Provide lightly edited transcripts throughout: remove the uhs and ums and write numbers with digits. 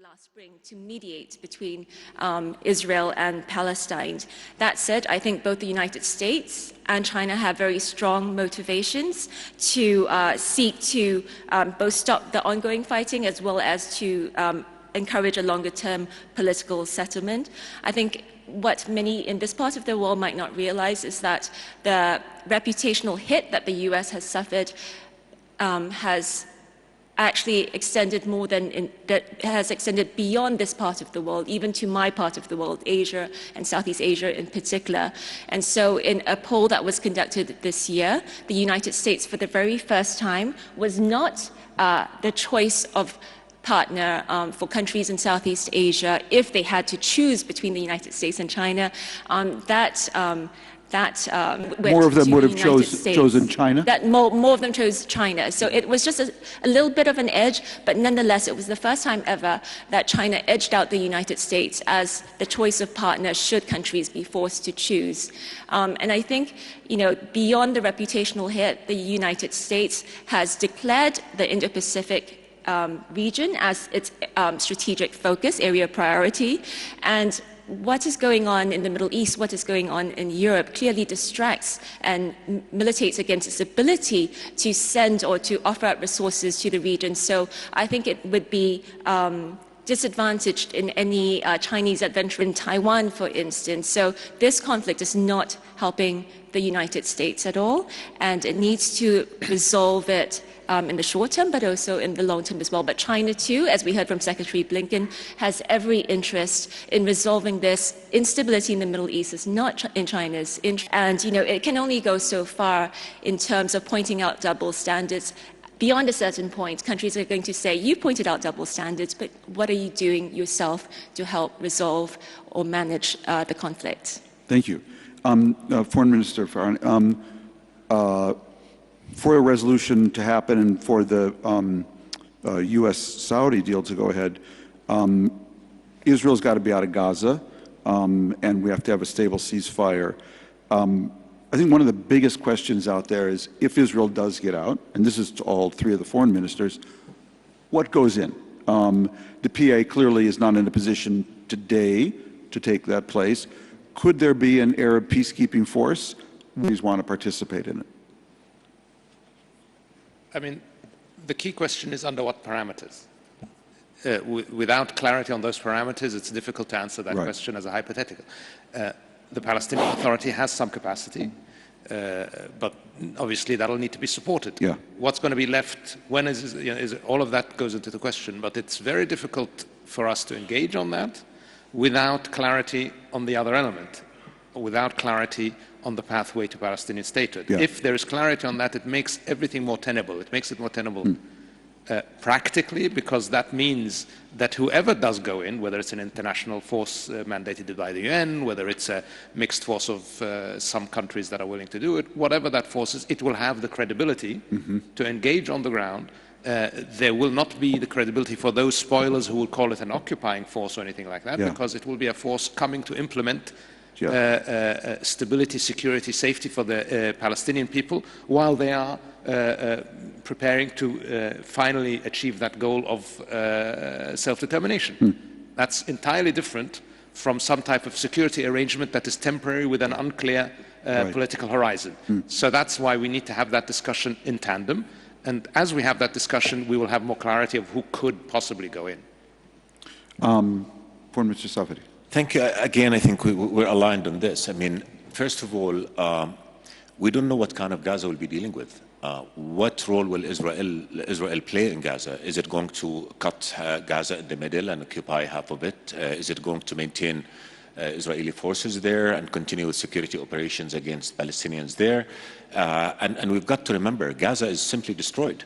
last spring to mediate between Israel and Palestine. That said, I think both the United States and China have very strong motivations to seek to both stop the ongoing fighting as well as to encourage a longer-term political settlement. I think what many in this part of the world might not realize is that the reputational hit that the US has suffered has actually extended has extended beyond this part of the world, even to my part of the world, Asia and Southeast Asia in particular. And so in a poll that was conducted this year, the United States for the very first time was not the choice of partner for countries in Southeast Asia if they had to choose between the United States and China. More of them would have chosen China? More of them chose China. So it was just a little bit of an edge, but nonetheless, it was the first time ever that China edged out the United States as the choice of partner should countries be forced to choose. And I think, beyond the reputational hit, the United States has declared the Indo-Pacific region as its strategic focus, area of priority. And what is going on in the Middle East, what is going on in Europe clearly distracts and militates against its ability to send or to offer up resources to the region. So I think it would be disadvantaged in any Chinese adventure in Taiwan, for instance. So this conflict is not helping the United States at all, and it needs to resolve it in the short term, but also in the long term as well. But China too, as we heard from Secretary Blinken, has every interest in resolving this. Instability in the Middle East is not in China's interest, and it can only go so far in terms of pointing out double standards. Beyond a certain point, countries are going to say, you pointed out double standards, but what are you doing yourself to help resolve or manage the conflict? Thank you. Foreign Minister Farhan, for a resolution to happen and for the U.S.-Saudi deal to go ahead, Israel's got to be out of Gaza, and we have to have a stable ceasefire. I think one of the biggest questions out there is, if Israel does get out, and this is to all three of the foreign ministers, what goes in? The PA clearly is not in a position today to take that place. Could there be an Arab peacekeeping force? Please want to participate in it. I mean, the key question is under what parameters? Without clarity on those parameters, it's difficult to answer that question as a hypothetical. The Palestinian Authority has some capacity, but obviously that'll need to be supported. Yeah. What's going to be left? When all of that goes into the question, but it's very difficult for us to engage on that without clarity on the other element, without clarity on the pathway to Palestinian statehood. Yeah. If there is clarity on that, it makes everything more tenable. It makes it more tenable practically, because that means that whoever does go in, whether it's an international force mandated by the UN, whether it's a mixed force of some countries that are willing to do it, whatever that force is, it will have the credibility to engage on the ground. There will not be the credibility for those spoilers who will call it an occupying force or anything like that, because it will be a force coming to implement stability, security, safety for the Palestinian people, while they are preparing to finally achieve that goal of self-determination. That's entirely different from some type of security arrangement that is temporary with an unclear political horizon. So that's why we need to have that discussion in tandem. And as we have that discussion, we will have more clarity of who could possibly go in. For Mr. Safadi. Thank you. Again, I think we're aligned on this. I mean, first of all, we don't know what kind of Gaza we'll be dealing with. What role will Israel play in Gaza? Is it going to cut Gaza in the middle and occupy half of it? Is it going to maintain Israeli forces there and continue with security operations against Palestinians there? And we've got to remember, Gaza is simply destroyed.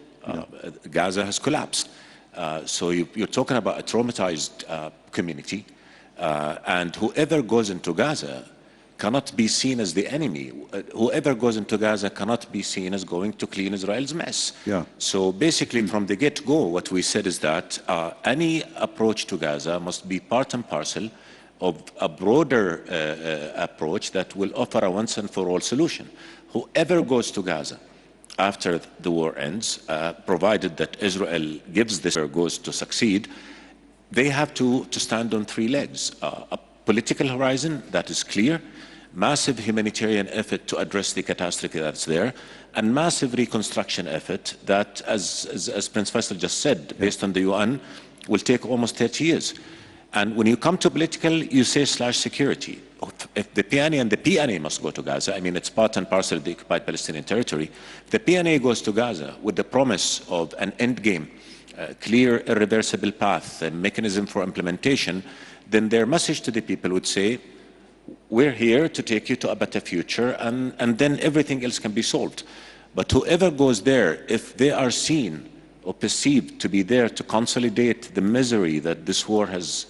Gaza has collapsed. So you're talking about a traumatized community. And whoever goes into Gaza cannot be seen as the enemy. Whoever goes into Gaza cannot be seen as going to clean Israel's mess. So basically, from the get-go, what we said is that any approach to Gaza must be part and parcel of a broader approach that will offer a once-and-for-all solution. Whoever goes to Gaza after the war ends, provided that Israel gives this or goes to succeed, they have to stand on three legs. A political horizon that is clear, massive humanitarian effort to address the catastrophe that's there, and massive reconstruction effort that, as Prince Faisal just said, based on the UN, will take almost 30 years. And when you come to political, you say /security. If the PNA and the PNA must go to Gaza, I mean, it's part and parcel of the occupied Palestinian territory. If the PNA goes to Gaza with the promise of an end game, a clear, irreversible path, a mechanism for implementation, then their message to the people would say, we're here to take you to a better future, and then everything else can be solved. But whoever goes there, if they are seen or perceived to be there to consolidate the misery that this war has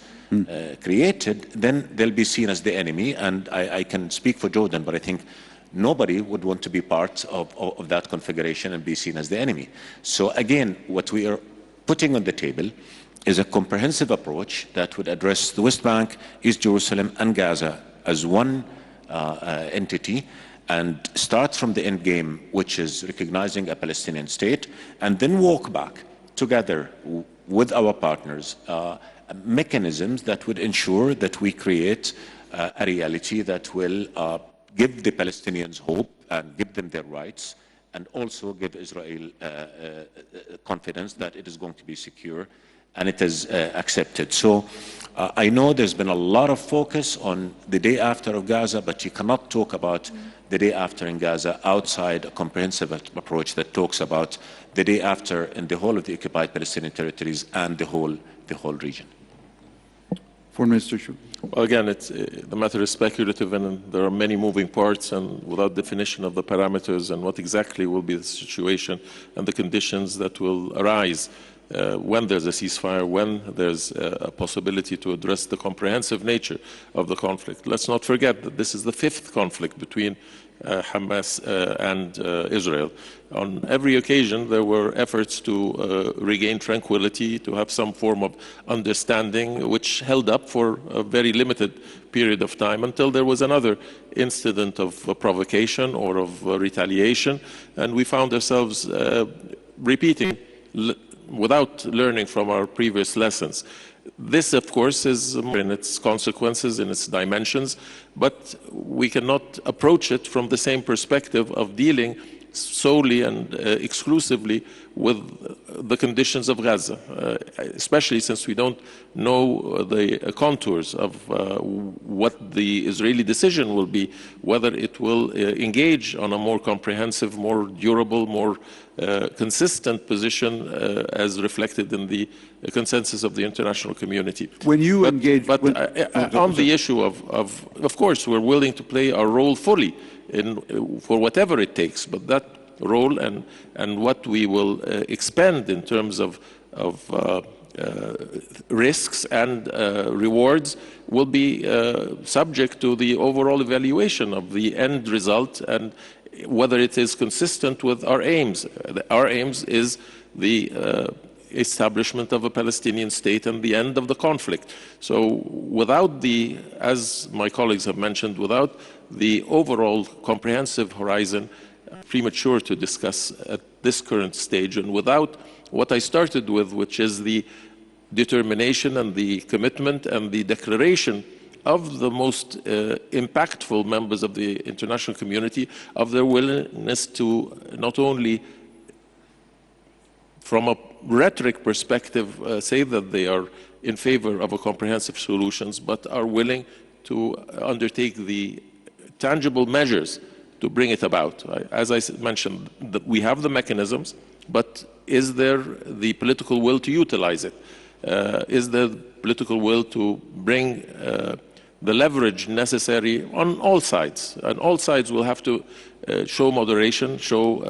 created, then they'll be seen as the enemy. And I can speak for Jordan, but I think nobody would want to be part of that configuration and be seen as the enemy. So again, what we are putting on the table is a comprehensive approach that would address the West Bank, East Jerusalem, and Gaza as one entity, and start from the end game, which is recognizing a Palestinian state, and then walk back together with our partners mechanisms that would ensure that we create a reality that will give the Palestinians hope and give them their rights, and also give Israel confidence that it is going to be secure and it is accepted. So I know there's been a lot of focus on the day after of Gaza, but you cannot talk about the day after in Gaza outside a comprehensive approach that talks about the day after in the whole of the occupied Palestinian territories and the whole region. Foreign Minister Shoukry. Well, again, the matter is speculative, and there are many moving parts, and without definition of the parameters and what exactly will be the situation and the conditions that will arise when there's a ceasefire, when there's a possibility to address the comprehensive nature of the conflict. Let's not forget that this is the fifth conflict between Hamas and Israel. On every occasion, there were efforts to regain tranquility, to have some form of understanding, which held up for a very limited period of time until there was another incident of provocation or of retaliation, and we found ourselves repeating without learning from our previous lessons. This, of course, is in its consequences, in its dimensions, but we cannot approach it from the same perspective of dealing solely and exclusively with the conditions of Gaza, especially since we don't know the contours of what the Israeli decision will be, whether it will engage on a more comprehensive, more durable, more consistent position as reflected in the consensus of the international community. When you engage... on the issue of course, we're willing to play our role fully for whatever it takes, but that role and what we will expend in terms of risks and rewards will be subject to the overall evaluation of the end result and whether it is consistent with our aims. Our aims is the establishment of a Palestinian state and the end of the conflict. So without the, as my colleagues have mentioned, without the overall comprehensive horizon, premature to discuss at this current stage, and without what I started with, which is the determination and the commitment and the declaration of the most impactful members of the international community of their willingness to not only from a rhetoric perspective say that they are in favor of a comprehensive solutions, but are willing to undertake the tangible measures to bring it about. As I mentioned, we have the mechanisms, but is there the political will to utilize it? Is there political will to bring the leverage necessary on all sides? And all sides will have to show moderation, show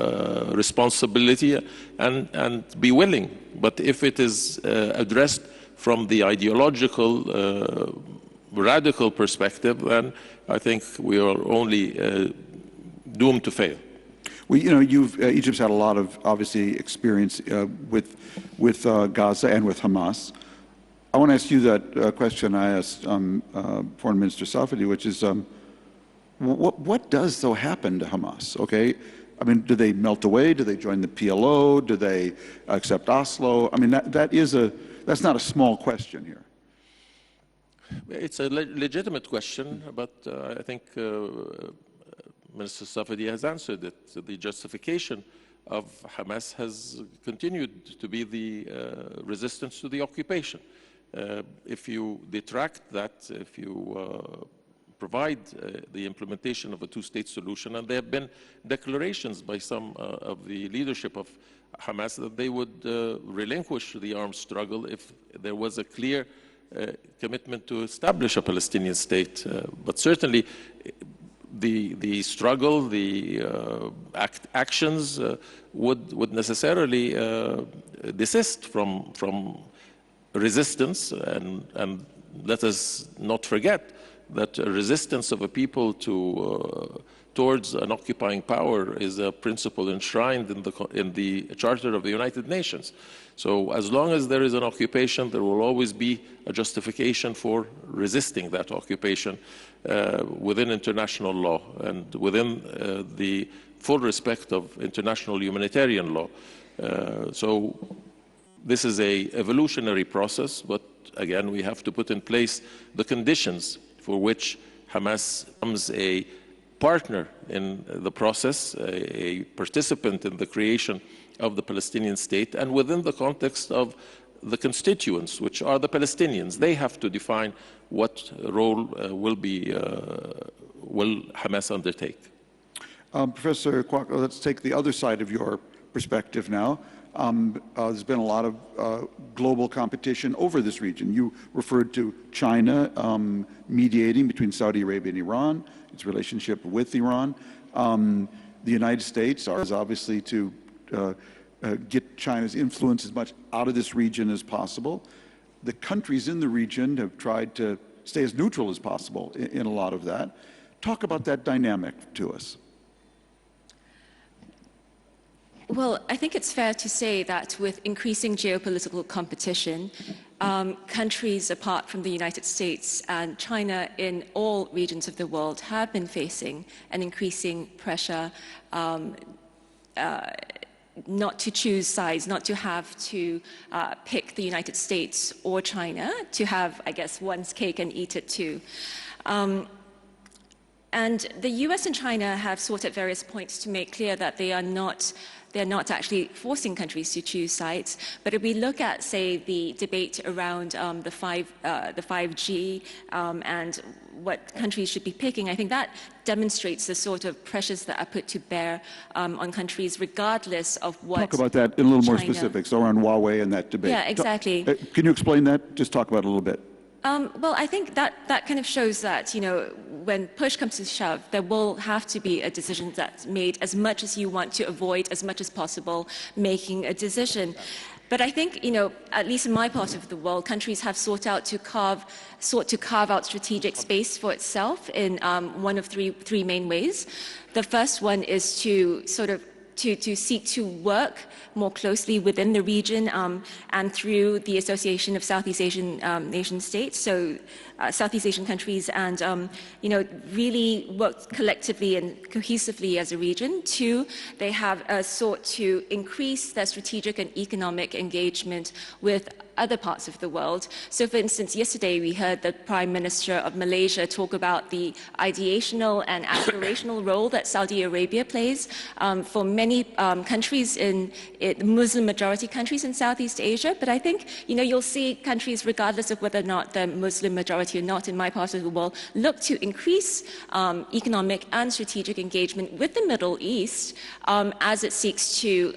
responsibility, and be willing. But if it is addressed from the ideological, radical perspective, then I think we are only doomed to fail. Well, you know, Egypt's had a lot of, obviously, experience with Gaza and with Hamas. I want to ask you that question I asked Foreign Minister Safadi, which is, what does, though, happen to Hamas, okay? I mean, do they melt away? Do they join the PLO? Do they accept Oslo? I mean, that is that's not a small question here. It's a legitimate question, but I think Minister Safadi has answered it. The justification of Hamas has continued to be the resistance to the occupation. If you detract that, if you provide the implementation of a two-state solution, and there have been declarations by some of the leadership of Hamas that they would relinquish the armed struggle if there was a clear commitment to establish a Palestinian state. But certainly the struggle, the actions would necessarily desist from resistance, and let us not forget that resistance of a people towards an occupying power is a principle enshrined in the Charter of the United Nations. So as long as there is an occupation, there will always be a justification for resisting that occupation within international law and within the full respect of international humanitarian law. So this is an evolutionary process, but again, we have to put in place the conditions for which Hamas becomes a partner in the process, a participant in the creation of the Palestinian state, and within the context of the constituents, which are the Palestinians. They have to define what role will Hamas undertake. Professor Kwok, let's take the other side of your perspective now. There's been a lot of global competition over this region. You referred to China mediating between Saudi Arabia and Iran, its relationship with Iran. The United States is obviously to get China's influence as much out of this region as possible. The countries in the region have tried to stay as neutral as possible in a lot of that. Talk about that dynamic to us. Well, I think it's fair to say that with increasing geopolitical competition, countries apart from the United States and China in all regions of the world have been facing an increasing pressure not to choose sides, not to have to pick the United States or China, to have, I guess, one's cake and eat it too. And the US and China have sought at various points to make clear that they're not actually forcing countries to choose sides. But if we look at, say, the debate around the 5G and what countries should be picking, I think that demonstrates the sort of pressures that are put to bear on countries regardless of what Talk about that in a little more China. specifics around Huawei and that debate. Yeah, exactly. Can you explain that? Just talk about it a little bit. Well, I think that kind of shows that, when push comes to shove, there will have to be a decision that's made as much as you want to avoid as much as possible making a decision. But I think, at least in my part of the world, countries have sought to carve out strategic space for itself in one of three main ways. The first one is to to seek to work more closely within the region and through the Association of Southeast Asian Nation States, so Southeast Asian countries, and really work collectively and cohesively as a region. Two, they have sought to increase their strategic and economic engagement with other parts of the world. So, for instance, yesterday we heard the Prime Minister of Malaysia talk about the ideational and aspirational role that Saudi Arabia plays for many countries in Muslim majority countries in Southeast Asia. But I think you'll see countries, regardless of whether or not they're Muslim majority or not in my part of the world, look to increase economic and strategic engagement with the Middle East as it seeks to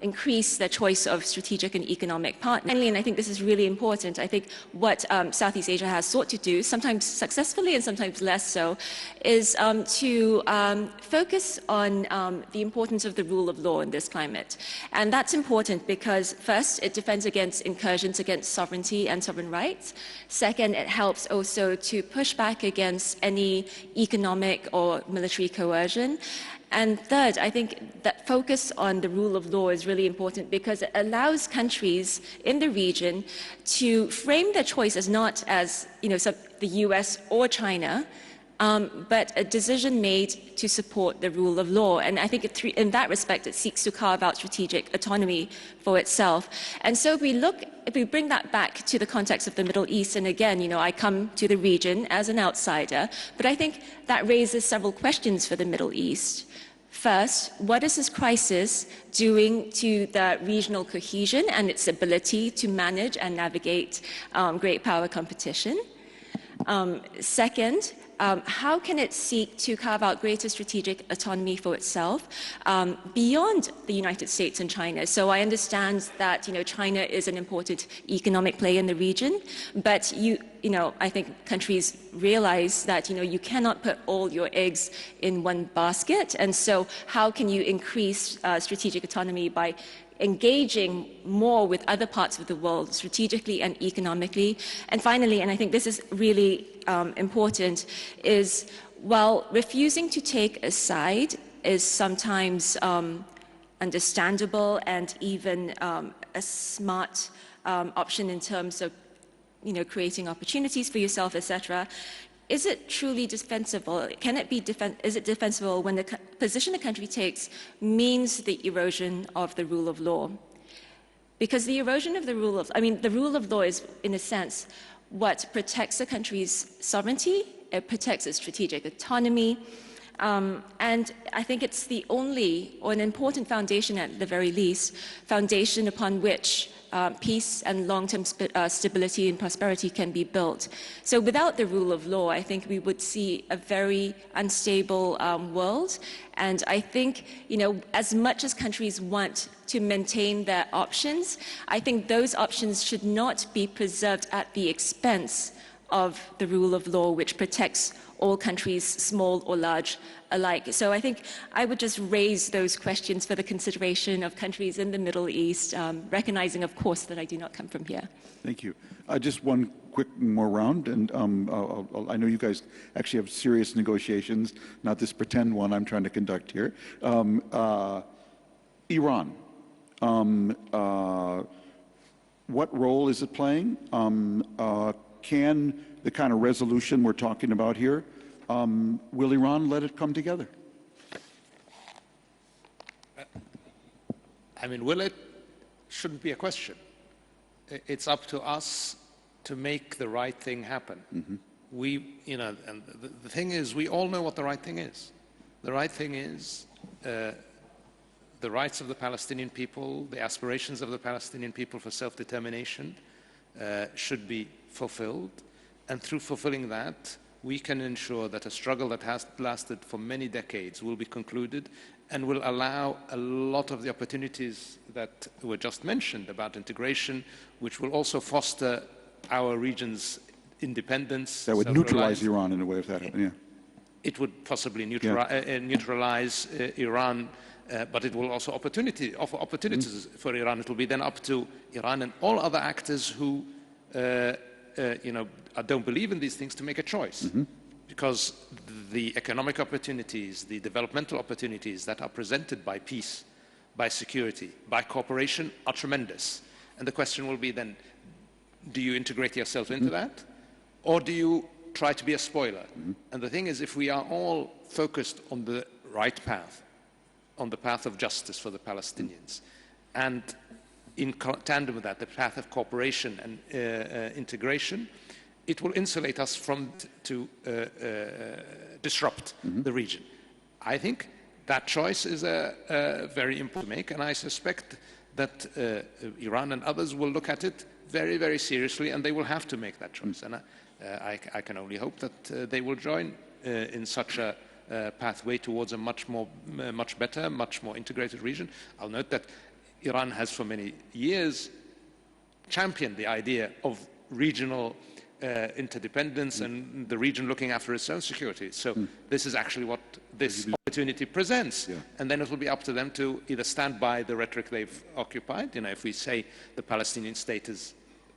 increase their choice of strategic and economic partners. And I think this is really important. I think what Southeast Asia has sought to do, sometimes successfully and sometimes less so, is to focus on the importance of the rule of law in this climate. And that's important because, first, it defends against incursions against sovereignty and sovereign rights. Second, it helps also to push back against any economic or military coercion. And third, I think that focus on the rule of law is really important because it allows countries in the region to frame their choices not as the US or China, but a decision made to support the rule of law. And I think in that respect, it seeks to carve out strategic autonomy for itself. And so if we bring that back to the context of the Middle East, and again, I come to the region as an outsider, but I think that raises several questions for the Middle East. First, what is this crisis doing to the regional cohesion and its ability to manage and navigate great power competition? Second, how can it seek to carve out greater strategic autonomy for itself beyond the United States and China? So I understand that China is an important economic player in the region, but I think countries realize that you cannot put all your eggs in one basket, and so how can you increase strategic autonomy by engaging more with other parts of the world strategically and economically? And finally, and I think this is really important, is while refusing to take a side is sometimes understandable and even a smart option in terms of creating opportunities for yourself, etc. Is it truly defensible? Can it be is it defensible when the position a country takes means the erosion of the rule of law? Because the erosion of the rule of law is, in a sense, what protects a country's sovereignty. It protects its strategic autonomy. And I think it's the only, or an important foundation at the very least, foundation upon which peace and long-term stability and prosperity can be built. So without the rule of law, I think we would see a very unstable world. And I think, as much as countries want to maintain their options, I think those options should not be preserved at the expense of the rule of law, which protects all countries, small or large alike. So I think I would just raise those questions for the consideration of countries in the Middle East, recognizing, of course, that I do not come from here. Thank you. Just one quick more round, and I know you guys actually have serious negotiations, not this pretend one I'm trying to conduct here. Iran. What role is it playing? Can the kind of resolution we're talking about here, will Iran let it come together? Will it? Shouldn't be a question. It's up to us to make the right thing happen. Mm-hmm. And the thing is, we all know what the right thing is. The right thing is the rights of the Palestinian people, the aspirations of the Palestinian people for self-determination should be fulfilled. And through fulfilling that, we can ensure that a struggle that has lasted for many decades will be concluded and will allow a lot of the opportunities that were just mentioned about integration, which will also foster our region's independence. That would neutralize Iran in a way if that happened, yeah. It would possibly neutralize Iran, but it will also offer opportunities for Iran. It will be then up to Iran and all other actors who don't believe in these things to make a choice. Mm-hmm. Because the economic opportunities, the developmental opportunities that are presented by peace, by security, by cooperation are tremendous. And the question will be then, do you integrate yourself into that? Or do you try to be a spoiler? Mm-hmm. And the thing is, if we are all focused on the right path, on the path of justice for the Palestinians, and in tandem with that, the path of cooperation and integration, it will insulate us from to disrupt the region. I think that choice is very important to make, and I suspect that Iran and others will look at it very, very seriously, and they will have to make that choice. And I can only hope that they will join in such a pathway towards a much better, much more integrated region. I'll note that Iran has for many years championed the idea of regional interdependence and the region looking after its own security. So this is actually what this opportunity presents. Yeah. And then it will be up to them to either stand by the rhetoric they've occupied. If we say the Palestinian state is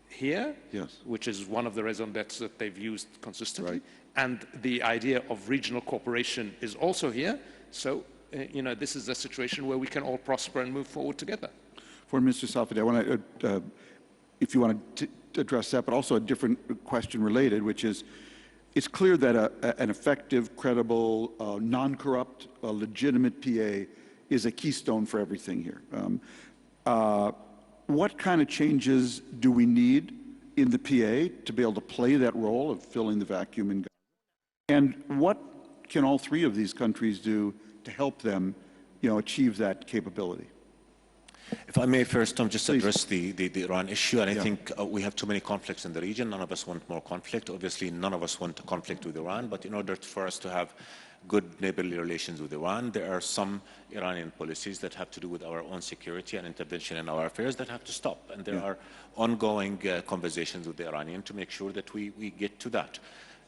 here, yes, which is one of the raison d'etre that they've used consistently, right, and the idea of regional cooperation is also here. So, this is a situation where we can all prosper and move forward together. For Mr. Safadi, I want to, if you want to address that, but also a different question related, which is, it's clear that an effective, credible, non-corrupt, legitimate PA is a keystone for everything here. What kind of changes do we need in the PA to be able to play that role of filling the vacuum in Gaza? And what can all three of these countries do to help them, achieve that capability? If I may first, Tom, just Please. address the Iran issue. And I think we have too many conflicts in the region. None of us want more conflict. Obviously, none of us want a conflict with Iran. But in order for us to have good neighborly relations with Iran, there are some Iranian policies that have to do with our own security and intervention in our affairs that have to stop. And there are ongoing conversations with the Iranian to make sure that we get to that.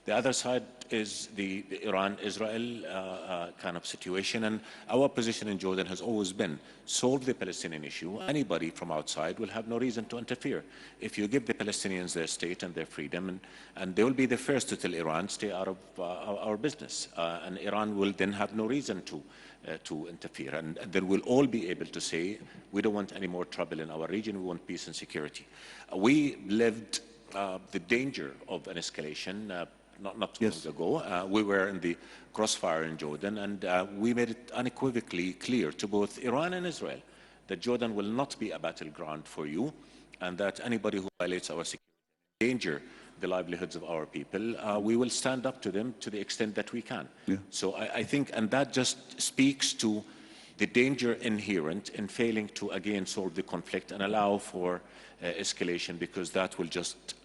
The other side is the Iran-Israel kind of situation, and our position in Jordan has always been solve the Palestinian issue. Anybody from outside will have no reason to interfere. If you give the Palestinians their state and their freedom, and they will be the first to tell Iran, stay out of our business, and Iran will then have no reason to interfere. And then we'll all be able to say, we don't want any more trouble in our region, we want peace and security. We lived the danger of an escalation not too long ago. We were in the crossfire in Jordan, and we made it unequivocally clear to both Iran and Israel that Jordan will not be a battleground for you, and that anybody who violates our security, danger the livelihoods of our people, we will stand up to them to the extent that we can. So I think, and that just speaks to the danger inherent in failing to again solve the conflict and allow for escalation, because that will just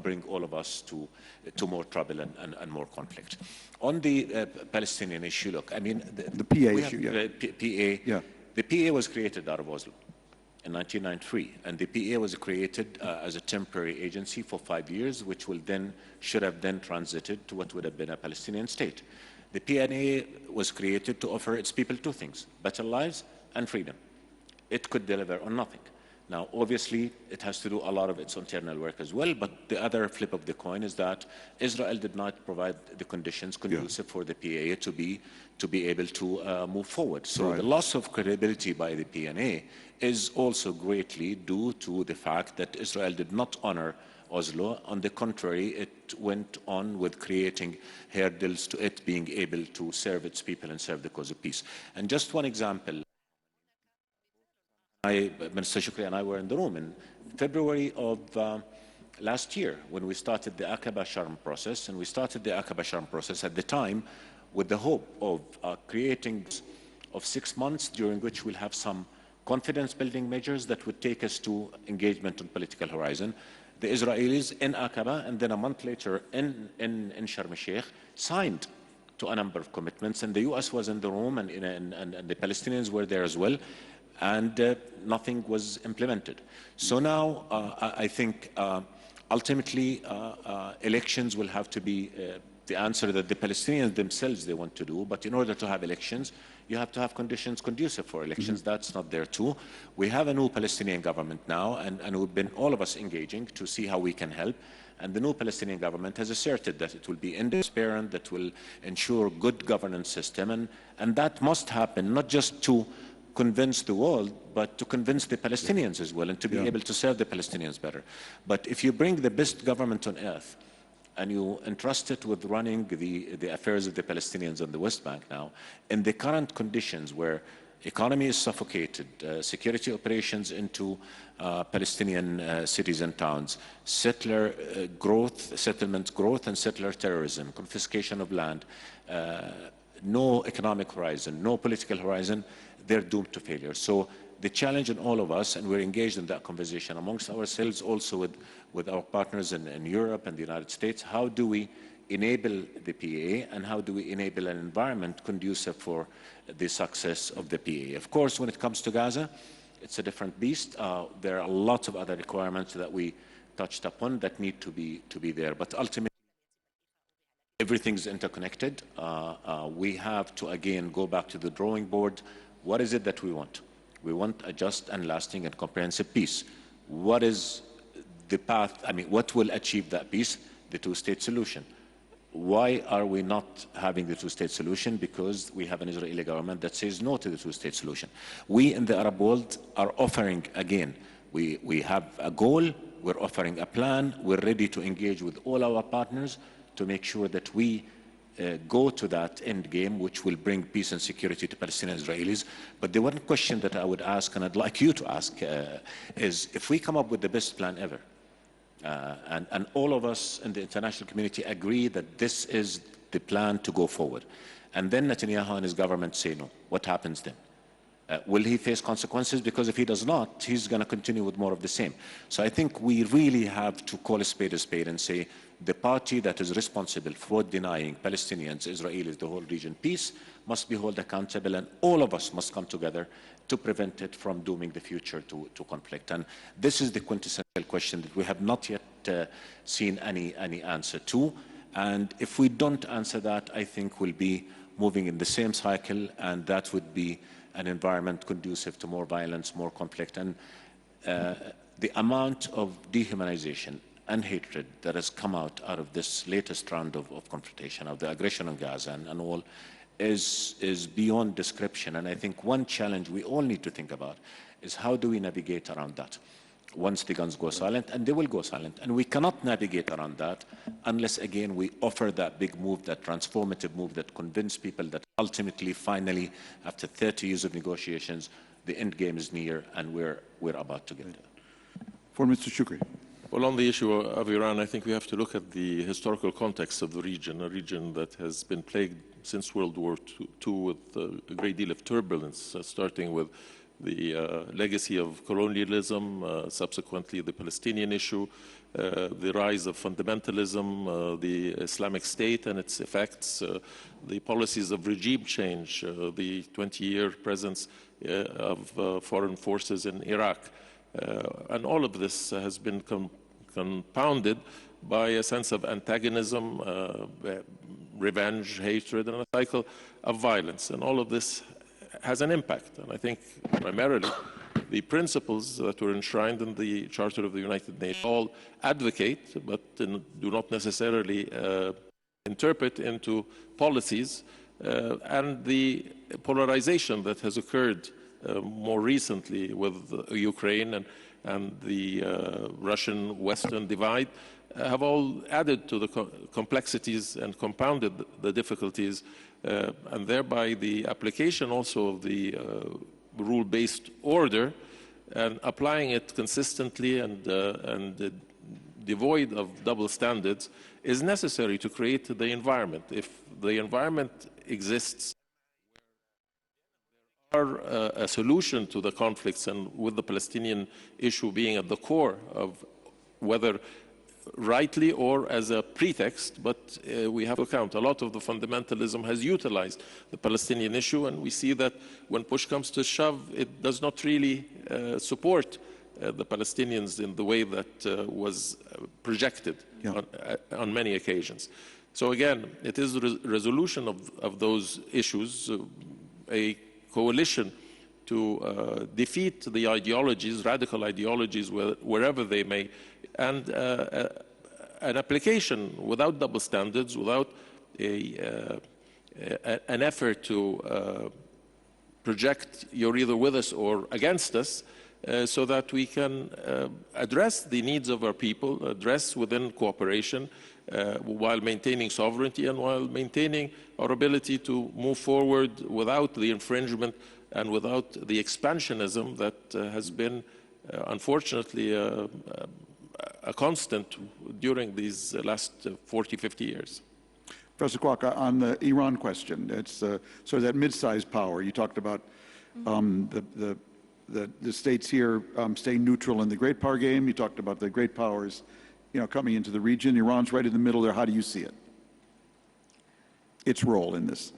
bring all of us to more trouble and more conflict. On the Palestinian issue, look, I mean, the PA issue, the PA was created out of Oslo in 1993, and the PA was created as a temporary agency for 5 years, which should have then transited to what would have been a Palestinian state. The PNA was created to offer its people two things: better lives and freedom. It could deliver on nothing. Now, obviously, it has to do a lot of its internal work as well, but the other flip of the coin is that Israel did not provide the conditions conducive for the PA to be able to move forward. So the loss of credibility by the PNA is also greatly due to the fact that Israel did not honor Oslo. On the contrary, it went on with creating hurdles to it being able to serve its people and serve the cause of peace. And just one example, Minister Shoukry and I were in the room in February of last year when we started the Aqaba Sharm process, and we started the Aqaba Sharm process at the time with the hope of creating of 6 months during which we'll have some confidence-building measures that would take us to engagement on political horizon. The Israelis in Aqaba, and then a month later in Sharm el-Sheikh, signed to a number of commitments, and the U.S. was in the room, and the Palestinians were there as well, and nothing was implemented. So now I think ultimately elections will have to be the answer that the Palestinians themselves they want to do, but in order to have elections, you have to have conditions conducive for elections. That's not there too. We have a new Palestinian government now, and we've been all of us engaging to see how we can help. And the new Palestinian government has asserted that it will be transparent, that will ensure good governance system, and that must happen not just to convince the world, but to convince the Palestinians as well, and to be able to serve the Palestinians better. But if you bring the best government on earth and you entrust it with running the affairs of the Palestinians on the West Bank now, in the current conditions where economy is suffocated, security operations into Palestinian cities and towns, settlement growth and settler terrorism, confiscation of land, no economic horizon, no political horizon, they're doomed to failure. So the challenge in all of us, and we're engaged in that conversation amongst ourselves, also with our partners in Europe and the United States, how do we enable the PA, and how do we enable an environment conducive for the success of the PA? Of course, when it comes to Gaza, it's a different beast. There are lots of other requirements that we touched upon that need to be there. But ultimately, everything's interconnected. We have to, again, go back to the drawing board. What is it that we want? We want a just and lasting and comprehensive peace. What is the path? I mean, what will achieve that peace? The two-state solution. Why are we not having the two-state solution? Because we have an Israeli government that says no to the two-state solution. We in the Arab world are offering, again, we have a goal, we're offering a plan, we're ready to engage with all our partners to make sure that we go to that end game, which will bring peace and security to Palestinian Israelis. But the one question that I would ask, and I'd like you to ask, is if we come up with the best plan ever, and all of us in the international community agree that this is the plan to go forward, and then Netanyahu and his government say no, what happens then? Will he face consequences? Because if he does not, he's going to continue with more of the same. So I think we really have to call a spade and say the party that is responsible for denying Palestinians, Israelis, the whole region peace must be held accountable, and all of us must come together to prevent it from dooming the future to conflict. And this is the quintessential question that we have not yet seen any answer to. And if we don't answer that, I think we'll be moving in the same cycle, and that would be an environment conducive to more violence, more conflict. And the amount of dehumanization and hatred that has come out of this latest round of confrontation, of the aggression on Gaza and all, is beyond description. And I think one challenge we all need to think about is how do we navigate around that once the guns go silent, and they will go silent. And we cannot navigate around that unless, again, we offer that big move, that transformative move that convince people that ultimately, finally, after 30 years of negotiations, the end game is near and we're about to get there. For Mr. Shoukry. Well, on the issue of Iran, I think we have to look at the historical context of the region, a region that has been plagued since World War II with a great deal of turbulence, starting with the legacy of colonialism, subsequently the Palestinian issue, the rise of fundamentalism, the Islamic State and its effects, the policies of regime change, the 20-year presence of foreign forces in Iraq. And all of this has been compounded by a sense of antagonism, revenge, hatred, and a cycle of violence. And all of this has an impact. And I think primarily the principles that were enshrined in the Charter of the United Nations all advocate, but do not necessarily interpret into policies, and the polarization that has occurred more recently with Ukraine and the Russian-Western divide have all added to the complexities and compounded the difficulties, and thereby the application also of the rule-based order and applying it consistently and devoid of double standards is necessary to create the environment. If the environment exists, a solution to the conflicts, and with the Palestinian issue being at the core of whether rightly or as a pretext, but we have to account. A lot of the fundamentalism has utilized the Palestinian issue, and we see that when push comes to shove, it does not really support the Palestinians in the way that was projected on many occasions. So again, it is the resolution of those issues, a coalition to defeat the ideologies, radical ideologies, wherever they may, and an application without double standards, without an effort to project you're either with us or against us, so that we can address the needs of our people, address within cooperation, while maintaining sovereignty and while maintaining our ability to move forward without the infringement and without the expansionism that has been, unfortunately, a constant during these last 40, 50 years. Professor Kwok, on the Iran question, it's sort of that mid-sized power. You talked about the states here staying neutral in the great power game. You talked about the great powers, coming into the region. Iran's right in the middle there. How do you see it? Its role in this?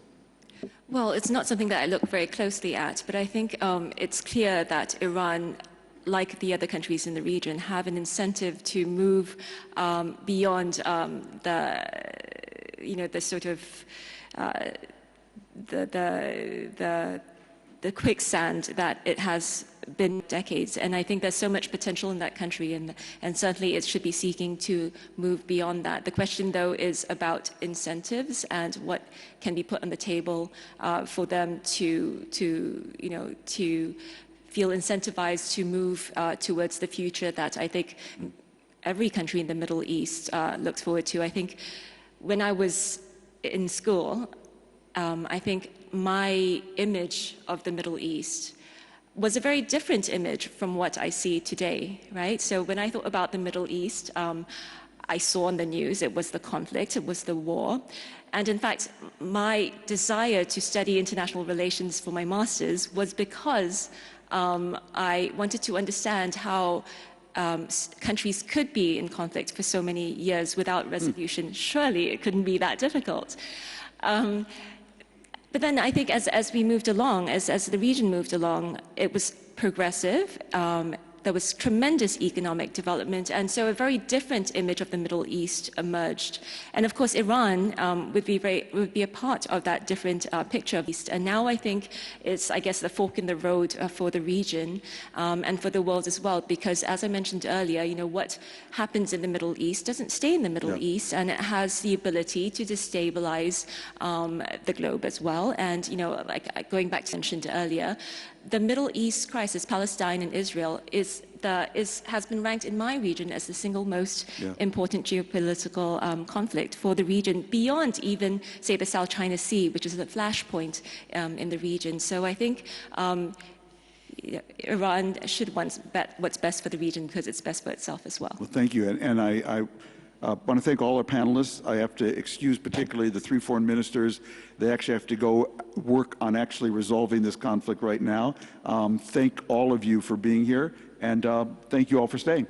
Well, it's not something that I look very closely at, but I think it's clear that Iran, like the other countries in the region, have an incentive to move beyond the sort of the quicksand that it has been decades. And I think there's so much potential in that country, and certainly it should be seeking to move beyond that. The question, though, is about incentives and what can be put on the table for them to feel incentivized to move towards the future that I think every country in the Middle East looks forward to. I think when I was in school, I think my image of the Middle East was a very different image from what I see today, right? So when I thought about the Middle East, I saw on the news, it was the conflict, it was the war. And in fact, my desire to study international relations for my master's was because I wanted to understand how countries could be in conflict for so many years without resolution. Surely it couldn't be that difficult. But then I think as we moved along, as the region moved along, it was progressive. There was tremendous economic development, and so a very different image of the Middle East emerged. And of course, Iran would be a part of that different picture of the East. And now I think it's, I guess, the fork in the road for the region and for the world as well. Because as I mentioned earlier, what happens in the Middle East doesn't stay in the Middle East, and it has the ability to destabilize the globe as well. And like going back to mentioned earlier, the Middle East crisis, Palestine and Israel, has been ranked in my region as the single most important geopolitical conflict for the region, beyond even, say, the South China Sea, which is a flashpoint in the region. So I think Iran should want what's best for the region because it's best for itself as well. Well, thank you. And I want to thank all our panelists. I have to excuse particularly the 3 foreign ministers. They actually have to go work on actually resolving this conflict right now. Thank all of you for being here, and thank you all for staying.